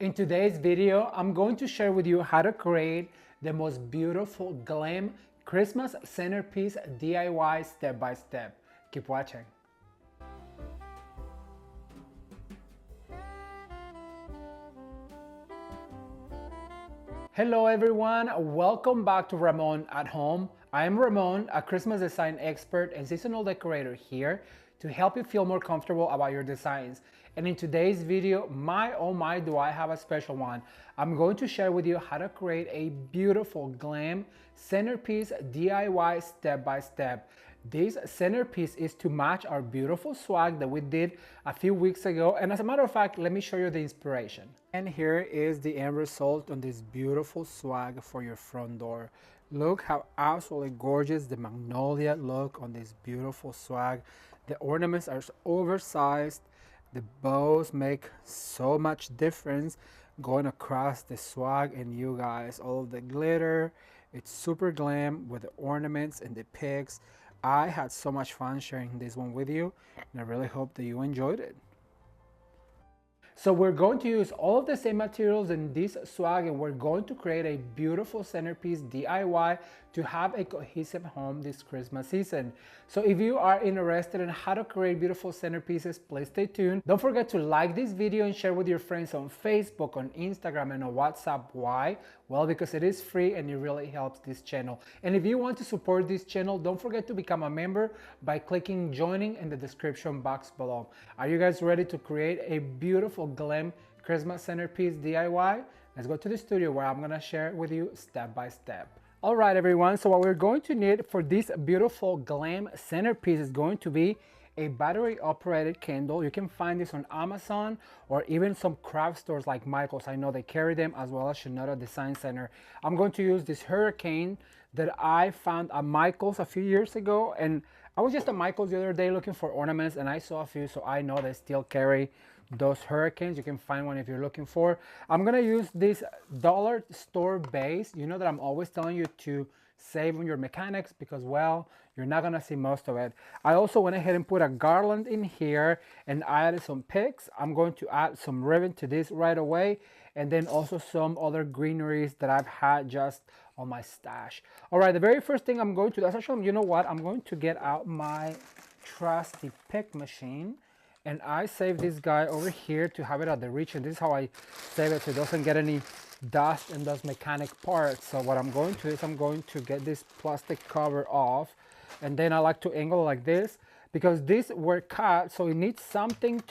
In today's video, I'm going to share with you how to create the most beautiful glam Christmas centerpiece DIY step by step. Keep watching. Hello everyone, welcome back to Ramon at Home. I am Ramon, a Christmas design expert and seasonal decorator here to help you feel more comfortable about your designs. And in today's video, oh my, do I have a special one. I'm going to share with you how to create a beautiful glam centerpiece DIY step by step. This centerpiece is to match our beautiful swag that we did a few weeks ago. And as a matter of fact, let me show you the inspiration. And here is the end result on this beautiful swag for your front door. Look how absolutely gorgeous the magnolia look on this beautiful swag. The ornaments are oversized. The bows make so much difference going across the swag, and you guys, all of the glitter, it's super glam with the ornaments and the pics. I had so much fun sharing this one with you, and I really hope that you enjoyed it. So we're going to use all of the same materials in this swag, and we're going to create a beautiful centerpiece DIY to have a cohesive home this Christmas season. So if you are interested in how to create beautiful centerpieces, please stay tuned. Don't forget to like this video and share with your friends on Facebook, on Instagram, and on WhatsApp. Why? Well, because it is free and it really helps this channel. And if you want to support this channel, don't forget to become a member by clicking joining in the description box below. Are you guys ready to create a beautiful glam Christmas centerpiece DIY? Let's go to the studio where I'm gonna share with you step by step. All right, everyone, so what we're going to need for this beautiful glam centerpiece is going to be a battery operated candle. You can find this on Amazon or even some craft stores like Michael's. I know they carry them, as well as Shinoda Design Center. I'm going to use this hurricane that I found at Michael's a few years ago, and I was just at Michael's the other day looking for ornaments, and I saw a few, so I know they still carry those hurricanes. You can find one if you're looking for. I'm gonna use this dollar store base. You know that I'm always telling you to save on your mechanics because, well, you're not gonna see most of it. I also went ahead and put a garland in here and I added some picks. I'm going to add some ribbon to this right away, and then also some other greeneries that I've had just on my stash. All right, the very first thing I'm going to do is actually, you know what, I'm going to get out my trusty pick machine, and I save this guy over here to have it at the reach, and this is how I save it so it doesn't get any dust in those mechanic parts. So what I'm going to do is I'm going to get this plastic cover off, and then I like to angle like this because these were cut, so it needs something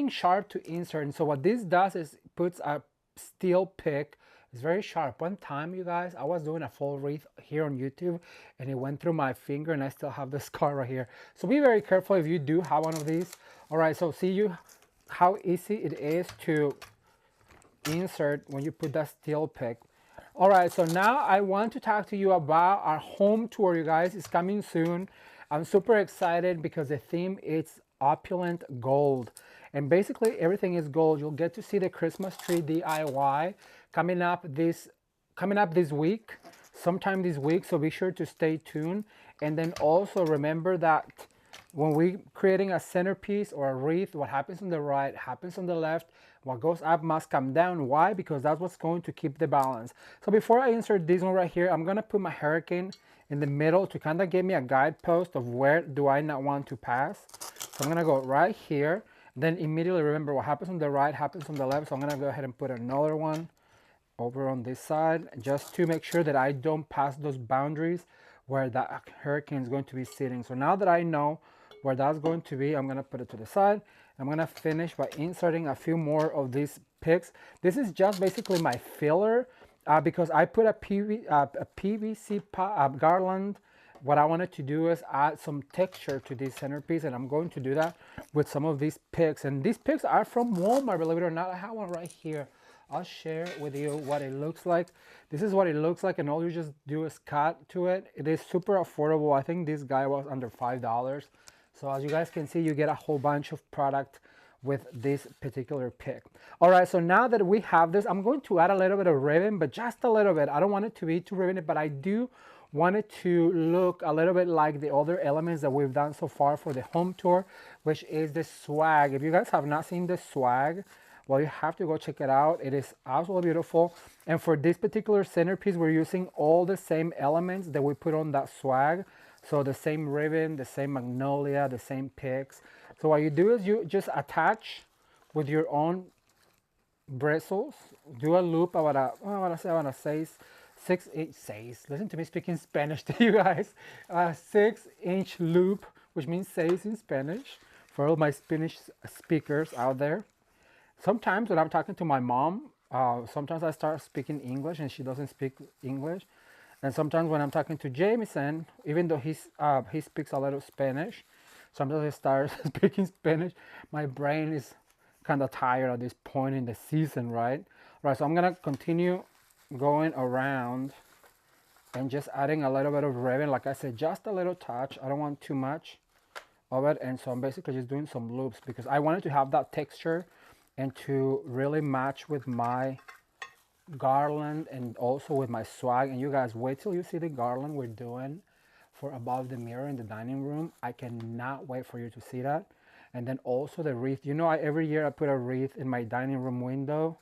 sharp to insert. And so what this does is puts a steel pick. It's very sharp. One time, you guys, I was doing a full wreath here on YouTube and it went through my finger, and I still have the scar right here. So be very careful if you do have one of these. All right, so see how easy it is to insert when you put that steel pick. All right, so now I want to talk to you about our home tour, you guys. It's coming soon. I'm super excited because the theme is opulent gold, and basically everything is gold. You'll get to see the Christmas tree DIY coming up this week, sometime this week, so be sure to stay tuned. And then also remember that when we creating a centerpiece or a wreath, what happens on the right happens on the left. What goes up must come down. Why? Because that's what's going to keep the balance. So before I insert this one right here, I'm gonna put my hurricane in the middle to kind of give me a guidepost of where do I not want to pass. So I'm gonna go right here. Then immediately remember what happens on the right happens on the left. So I'm gonna go ahead and put another one over on this side just to make sure that I don't pass those boundaries where that hurricane is going to be sitting. So now that I know where that's going to be, I'm gonna put it to the side. I'm gonna finish by inserting a few more of these picks. This is just basically my filler because I put a PVC garland. What I wanted to do is add some texture to this centerpiece, and I'm going to do that with some of these picks. And these picks are from Walmart, believe it or not. I have one right here. I'll share with you what it looks like. This is what it looks like, and all you just do is cut to it. It is super affordable. I think this guy was under $5. So as you guys can see, you get a whole bunch of product with this particular pick. All right, so now that we have this, I'm going to add a little bit of ribbon, but just a little bit. I don't want it to be too ribbony, but I do want it to look a little bit like the other elements that we've done so far for the home tour, which is the swag. If you guys have not seen the swag, well, you have to go check it out. It is absolutely beautiful. And for this particular centerpiece, we're using all the same elements that we put on that swag. So the same ribbon, the same magnolia, the same picks. So what you do is you just attach with your own bristles, do a loop about about a 6 inch, listen to me speaking Spanish to you guys, a 6 inch loop, which means 6 in Spanish, for all my Spanish speakers out there. Sometimes when I'm talking to my mom, sometimes I start speaking English and she doesn't speak English. And sometimes when I'm talking to Jameson, even though he speaks a little Spanish, sometimes I start speaking Spanish. My brain is kind of tired at this point in the season, right? Right, so I'm gonna continue going around and just adding a little bit of ribbon. Like I said, just a little touch. I don't want too much of it. And so I'm basically just doing some loops because I wanted to have that texture and to really match with my garland and also with my swag. And you guys, wait till you see the garland we're doing for above the mirror in the dining room. I cannot wait for you to see that. And then also the wreath. You know, every year I put a wreath in my dining room window,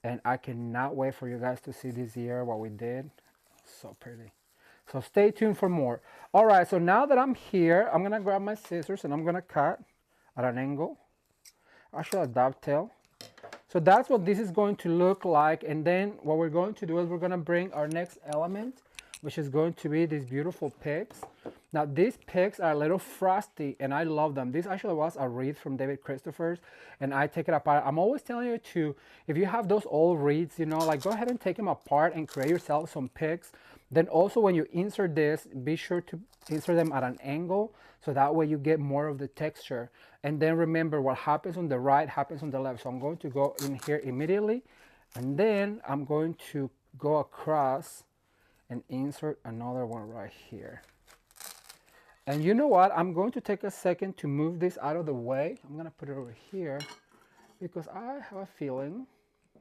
and I cannot wait for you guys to see this year what we did. So pretty. So stay tuned for more. All right, so now that I'm here, I'm gonna grab my scissors and I'm gonna cut at an angle, actually a dovetail. So that's what this is going to look like. And then what we're going to do is we're gonna bring our next element, which is going to be these beautiful picks. Now these picks are a little frosty and I love them. This actually was a wreath from David Christopher's and I take it apart. I'm always telling you to, if you have those old wreaths, you know, like go ahead and take them apart and create yourself some picks. Then also when you insert this, be sure to insert them at an angle so that way you get more of the texture. And then remember, what happens on the right happens on the left. So I'm going to go in here immediately and then I'm going to go across and insert another one right here. And you know what? I'm going to take a second to move this out of the way. I'm gonna put it over here because I have a feeling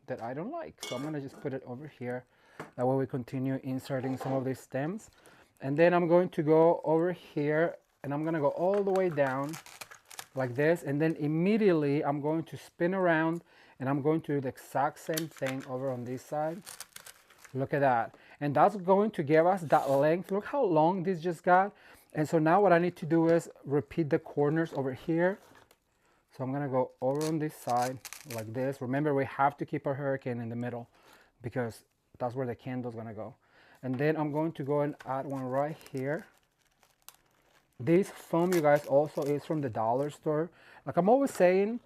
that I don't like. So I'm gonna just put it over here. That way we continue inserting some of these stems. And then I'm going to go over here and I'm gonna go all the way down like this. And then immediately I'm going to spin around and I'm going to do the exact same thing over on this side. Look at that. And that's going to give us that length. Look how long this just got. And so now what I need to do is repeat the corners over here. So I'm gonna go over on this side like this. Remember, we have to keep our hurricane in the middle because that's where the candle's gonna go. And then I'm going to go and add one right here. This foam, you guys, also is from the dollar store. Like I'm always saying,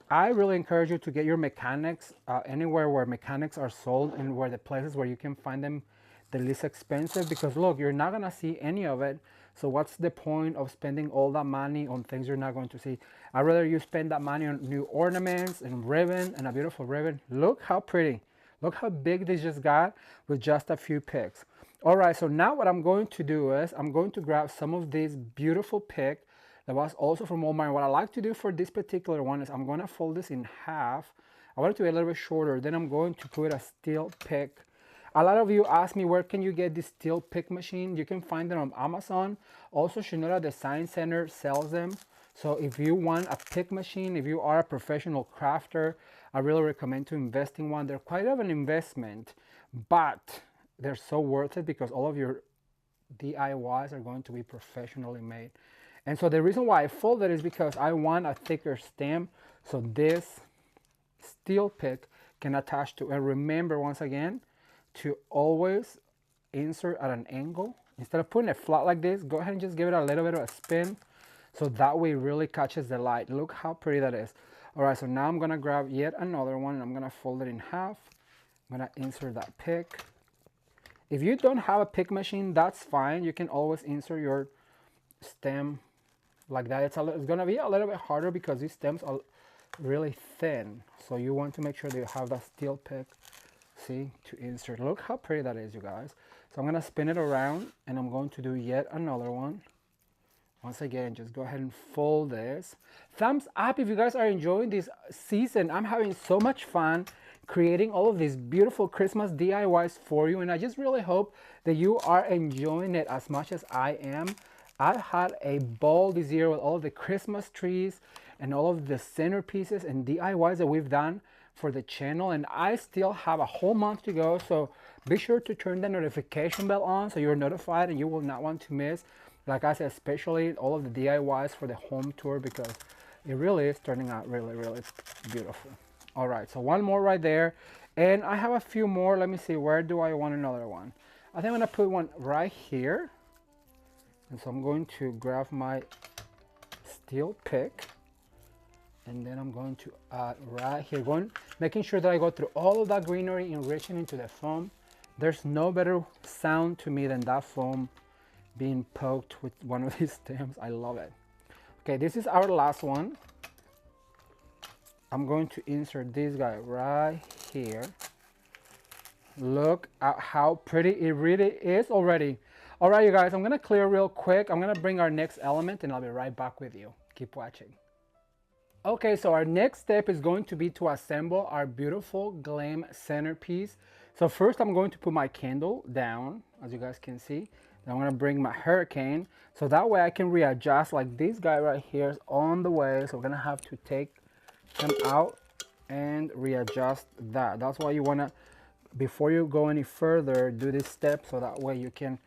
I really encourage you to get your mechanics anywhere where mechanics are sold and where the places where you can find them the least expensive, because look, you're not gonna see any of it. So what's the point of spending all that money on things you're not going to see? I'd rather you spend that money on new ornaments and ribbon and a beautiful ribbon. Look how pretty. Look how big this just got with just a few picks. All right, so now what I'm going to do is I'm going to grab some of this beautiful pick that was also from Walmart. What I like to do for this particular one is I'm gonna fold this in half. I want it to be a little bit shorter. Then I'm going to put a steel pick. A lot of you ask me, where can you get this steel pick machine? You can find them on Amazon. Also, Shinoda Design Center sells them. So if you want a pick machine, if you are a professional crafter, I really recommend to invest in one. They're quite of an investment, but they're so worth it because all of your DIYs are going to be professionally made. And so the reason why I fold it is because I want a thicker stem so this steel pick can attach to. And remember, once again, to always insert at an angle. Instead of putting it flat like this, go ahead and just give it a little bit of a spin so that way it really catches the light. Look how pretty that is. All right, so now I'm gonna grab yet another one and I'm gonna fold it in half. I'm gonna insert that pick. If you don't have a pick machine, that's fine. You can always insert your stem like that. It's gonna be a little bit harder because these stems are really thin. So you want to make sure that you have that steel pick, see, to insert. Look how pretty that is, you guys. So I'm gonna spin it around and I'm going to do yet another one. Once again, just go ahead and fold this. Thumbs up if you guys are enjoying this season. I'm having so much fun creating all of these beautiful Christmas DIYs for you, and I just really hope that you are enjoying it as much as I am. I've had a ball this year with all of the Christmas trees and all of the centerpieces and DIYs that we've done for the channel, and I still have a whole month to go, so be sure to turn the notification bell on so you're notified and you will not want to miss, like I said, especially all of the DIYs for the home tour, because it really is turning out really beautiful. All right, so one more right there, and I have a few more. Let me see, where do I want another one? I think I'm gonna put one right here, and so I'm going to grab my steel pick, and then I'm going to add right here, making sure that I go through all of that greenery, enriching into the foam. There's no better sound to me than that foam being poked with one of these stems. I love it. Okay, this is our last one. I'm going to insert this guy right here. Look at how pretty it really is already. All right, you guys, I'm gonna clear real quick. I'm gonna bring our next element and I'll be right back with you. Keep watching. Okay, so our next step is going to be to assemble our beautiful GLAM centerpiece. So first I'm going to put my candle down, as you guys can see. Then I'm gonna bring my hurricane, so that way I can readjust, like this guy right here is on the way. So we're gonna have to take them out and readjust that. That's why you wanna, before you go any further, do this step, so that way you can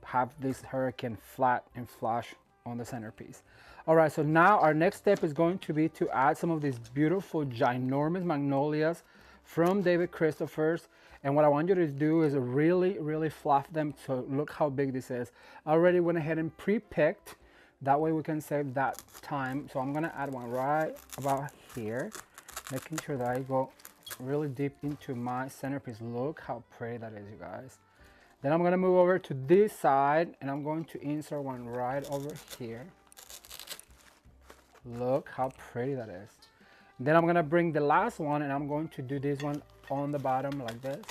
have this hurricane flat and flush on the centerpiece. All right, so now our next step is going to be to add some of these beautiful ginormous magnolias from David Christopher's. And what I want you to do is really fluff them. So look how big this is. I already went ahead and pre-picked. That way we can save that time. So I'm gonna add one right about here, making sure that I go really deep into my centerpiece. Look how pretty that is, you guys. Then I'm gonna move over to this side and I'm going to insert one right over here. Look how pretty that is. Then I'm gonna bring the last one and I'm going to do this one on the bottom like this.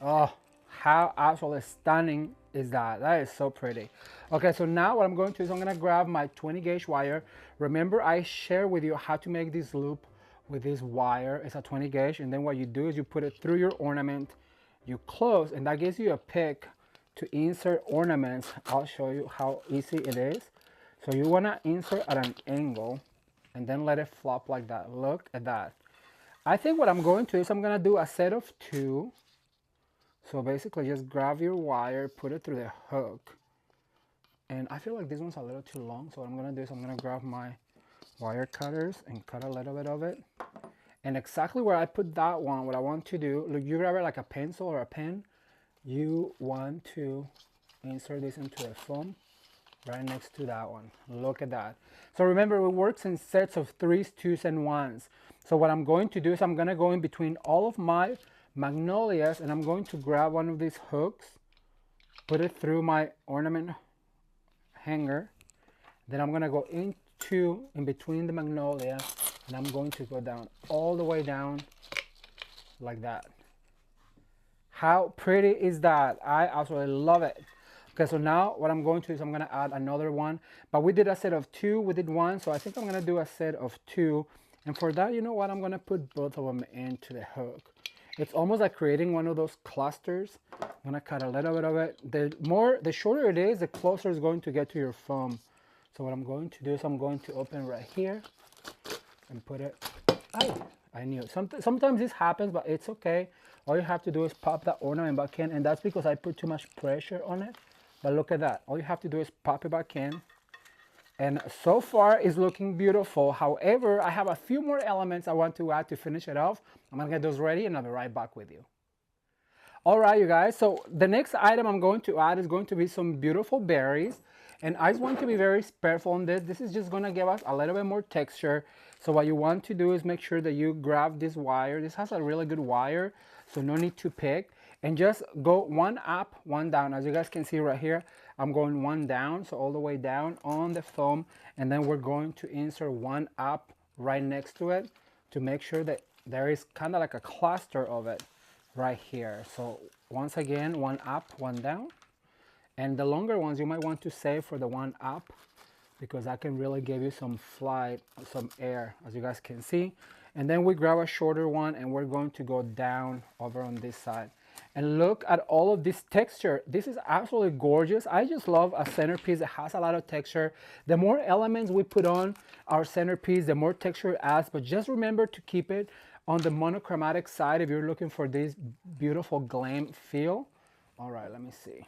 Oh, how absolutely stunning is that? That is so pretty. Okay, so now what I'm going to do is I'm gonna grab my 20 gauge wire. Remember, I shared with you how to make this loop with this wire. It's a 20 gauge, and then what you do is you put it through your ornament, you close, and that gives you a pick to insert ornaments. I'll show you how easy it is. So you wanna insert at an angle and then let it flop like that. Look at that. I think what I'm going to do is I'm gonna do a set of 2. So basically just grab your wire, put it through the hook. And I feel like this one's a little too long, so what I'm gonna do is I'm gonna grab my wire cutters and cut a little bit of it. And exactly where I put that one, what I want to do, look, you grab it like a pencil or a pen. You want to insert this into the foam right next to that one. Look at that. So remember, it works in sets of 3s, 2s, and 1s. So what I'm going to do is I'm gonna go in between all of my magnolias and I'm going to grab one of these hooks, put it through my ornament hanger. Then I'm gonna go in between the magnolia and I'm going to go down all the way down like that. How pretty is that? I absolutely love it. Okay, so now what I'm going to do is I'm gonna add another one, but we did a set of 2, we did 1, so I think I'm gonna do a set of 2. And for that, you know what, I'm gonna put both of them into the hook. It's almost like creating one of those clusters. I'm gonna cut a little bit of it. The shorter it is, the closer it's going to get to your foam. So what I'm going to do is I'm going to open right here and put it. I knew it. Sometimes this happens, but it's okay. All you have to do is pop that ornament back in, and that's because I put too much pressure on it. But look at that. All you have to do is pop it back in. And so far it's looking beautiful. However, I have a few more elements I want to add to finish it off. I'm gonna get those ready and I'll be right back with you. All right, you guys, so the next item I'm going to add is going to be some beautiful berries. And I just want to be very careful on this. This is just gonna give us a little bit more texture. So what you want to do is make sure that you grab this wire. This has a really good wire, so no need to pick. And just go one up, one down. As you guys can see right here, I'm going one down, so all the way down on the foam. And then we're going to insert one up right next to it to make sure that there is kind of like a cluster of it right here. So once again, one up, one down. And the longer ones you might want to save for the one up, because that can really give you some flight, some air, as you guys can see. And then we grab a shorter one and we're going to go down over on this side. And look at all of this texture. This is absolutely gorgeous. I just love a centerpiece that has a lot of texture. The more elements we put on our centerpiece, the more texture it adds, but just remember to keep it on the monochromatic side if you're looking for this beautiful glam feel. All right, let me see.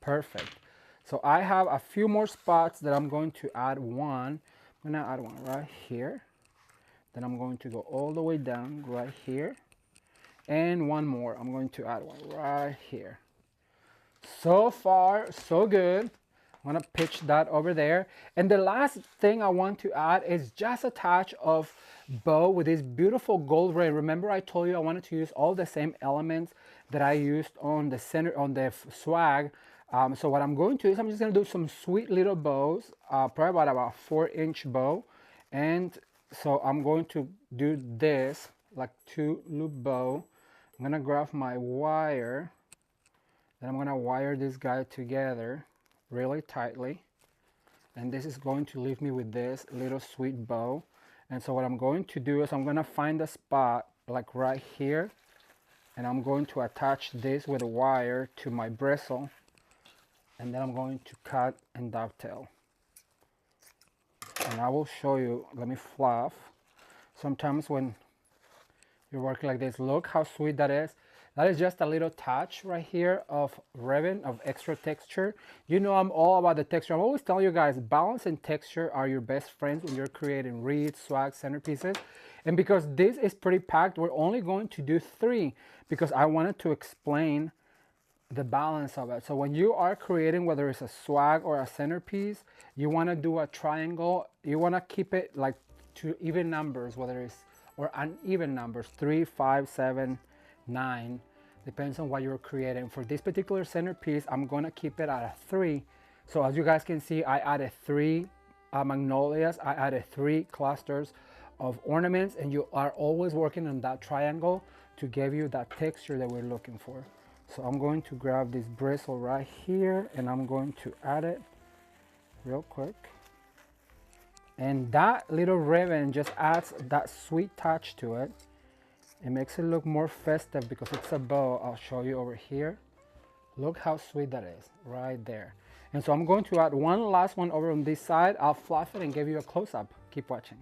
Perfect. So I have a few more spots that I'm going to add one. I'm gonna add one right here. Then I'm going to go all the way down right here. And one more. I'm going to add one right here. So far, so good. I'm gonna pitch that over there. And the last thing I want to add is just a touch of bow with this beautiful gold ray. Remember I told you I wanted to use all the same elements that I used on the center, on the swag. So what I'm going to do is I'm just gonna do some sweet little bows, probably about 4-inch bow. And so I'm going to do this, like 2-loop bow. I'm gonna grab my wire, then I'm gonna wire this guy together really tightly, and this is going to leave me with this little sweet bow. And so what I'm going to do is I'm gonna find a spot like right here, and I'm going to attach this with a wire to my bristle, and then I'm going to cut and dovetail. And I will show you, let me fluff. Sometimes when you're working like this, look how sweet that is. That is just a little touch right here of ribbon, of extra texture. You know I'm all about the texture. I'm always telling you guys, balance and texture are your best friends when you're creating wreaths, swag, centerpieces. And because this is pretty packed, we're only going to do 3 because I wanted to explain the balance of it. So when you are creating, whether it's a swag or a centerpiece, you want to do a triangle. You want to keep it like to even numbers, whether it's or uneven numbers, 3, 5, 7, 9, depends on what you're creating. For this particular centerpiece, I'm gonna keep it at a 3. So as you guys can see, I added 3 magnolias, I added 3 clusters of ornaments, and you are always working on that triangle to give you that texture that we're looking for. So I'm going to grab this bristle right here, and I'm going to add it real quick. And that little ribbon just adds that sweet touch to it. It makes it look more festive because it's a bow. I'll show you over here. Look how sweet that is right there. And so I'm going to add one last one over on this side. I'll fluff it and give you a close-up. Keep watching.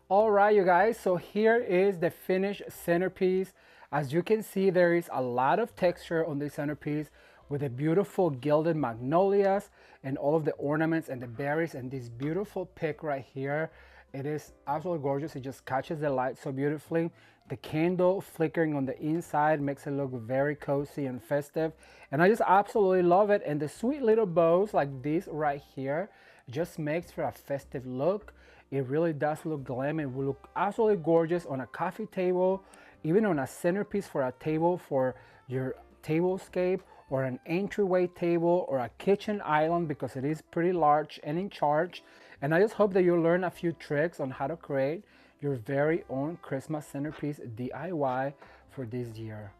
All right, you guys, so here is the finished centerpiece. As you can see, there is a lot of texture on this centerpiece with the beautiful gilded magnolias and all of the ornaments and the berries and this beautiful pick right here. It is absolutely gorgeous. It just catches the light so beautifully. The candle flickering on the inside makes it look very cozy and festive. And I just absolutely love it. And the sweet little bows like this right here just makes for a festive look. It really does look glam. It will look absolutely gorgeous on a coffee table, even on a centerpiece for a table for your tablescape, or an entryway table, or a kitchen island, because it is pretty large and in charge. And I just hope that you'll learn a few tricks on how to create your very own Christmas centerpiece DIY for this year.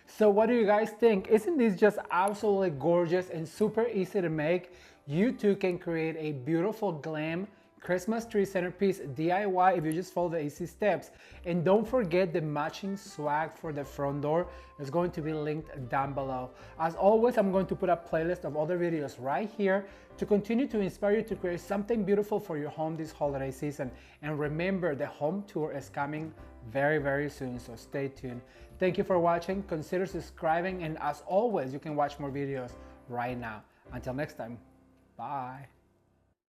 So what do you guys think? Isn't this just absolutely gorgeous and super easy to make? You too can create a beautiful glam Christmas tree centerpiece DIY if you just follow the easy steps. And don't forget the matching swag for the front door is going to be linked down below. As always, I'm going to put a playlist of other videos right here to continue to inspire you to create something beautiful for your home this holiday season. And remember, the home tour is coming very, very soon, so stay tuned. Thank you for watching. Consider subscribing, and as always, you can watch more videos right now. Until next time, bye.